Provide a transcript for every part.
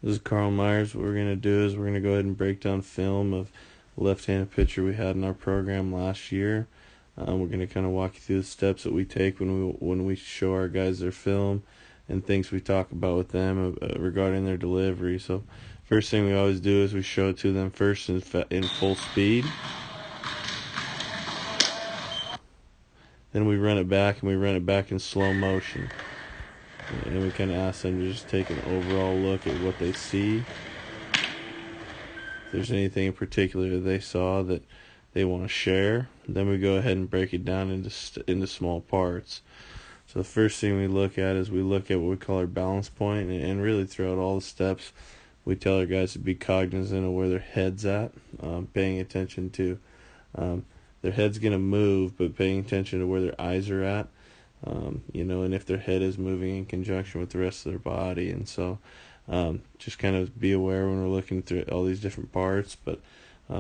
This is Karl Myers. What we're going to do is we're going to go ahead and break down film of a left-handed pitcher we had in our program last year. We're going to kind of walk you through the steps that we take when we show our guys their film and things we talk about with them regarding their delivery. So first thing we always do is we show it to them first in full speed. Then we run it back, and we run it back in slow motion. And we kind of ask them to just take an overall look at what they see. If there's anything in particular that they saw that they want to share, then we go ahead and break it down into small parts. So the first thing we look at is we look at what we call our balance point, and really throughout all the steps, we tell our guys to be cognizant of where their head's at, paying attention to their head's going to move, but paying attention to where their eyes are at. And if their head is moving in conjunction with the rest of their body. And so just kind of be aware when we're looking through all these different parts. But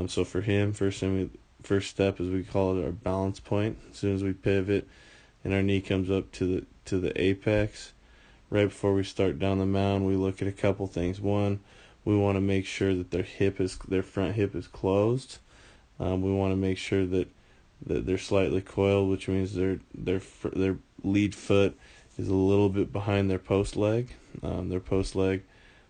so for him, first step is we call it our balance point. As soon as we pivot and our knee comes up to the apex, right before we start down the mound, we look at a couple things. One, we want to make sure that their front hip is closed. We want to make sure that they're slightly coiled, which means their lead foot is a little bit behind their post leg. Their post leg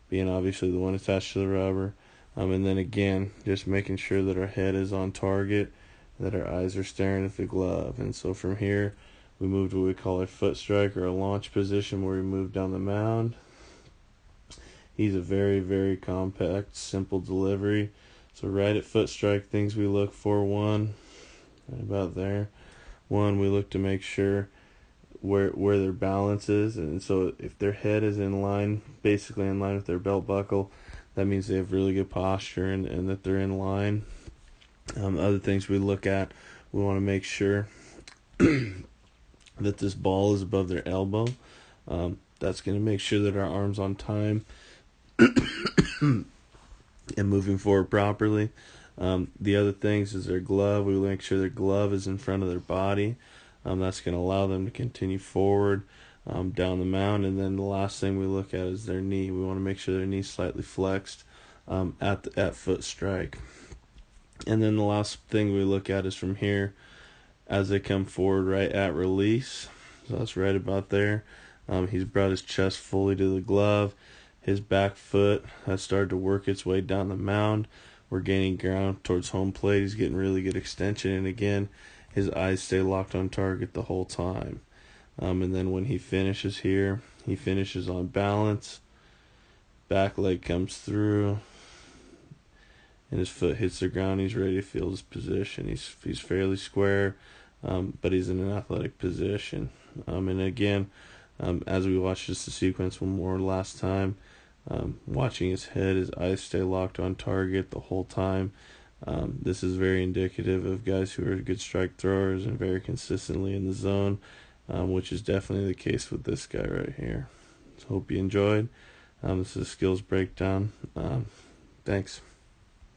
being obviously the one attached to the rubber. And then again, just making sure that our head is on target, that our eyes are staring at the glove. And so from here, we move to what we call our foot strike, or a launch position, where we move down the mound. He's a very, very compact, simple delivery. So right at foot strike, things we look for: one, right about there. One, we look to make sure where their balance is, and so if their head is basically in line with their belt buckle, that means they have really good posture and that they're in line. Other things we look at, we want to make sure that this ball is above their elbow. That's going to make sure that our arm's on time and moving forward properly. The other things is their glove. We make sure their glove is in front of their body. That's going to allow them to continue forward down the mound. And then the last thing we look at is their knee. We want to make sure their knee's slightly flexed at foot strike. And then the last thing we look at is from here as they come forward right at release. So that's right about there. He's brought his chest fully to the glove. His back foot has started to work its way down the mound. We're gaining ground towards home plate. He's getting really good extension. And again, his eyes stay locked on target the whole time. And then when he finishes here, he finishes on balance. Back leg comes through, and his foot hits the ground. He's ready to field his position. He's fairly square, but he's in an athletic position. And again, as we watch this the sequence one more last time, watching his head, his eyes stay locked on target the whole time. This is very indicative of guys who are good strike throwers and very consistently in the zone, which is definitely the case with this guy right here. So hope you enjoyed. This is a skills breakdown. Thanks.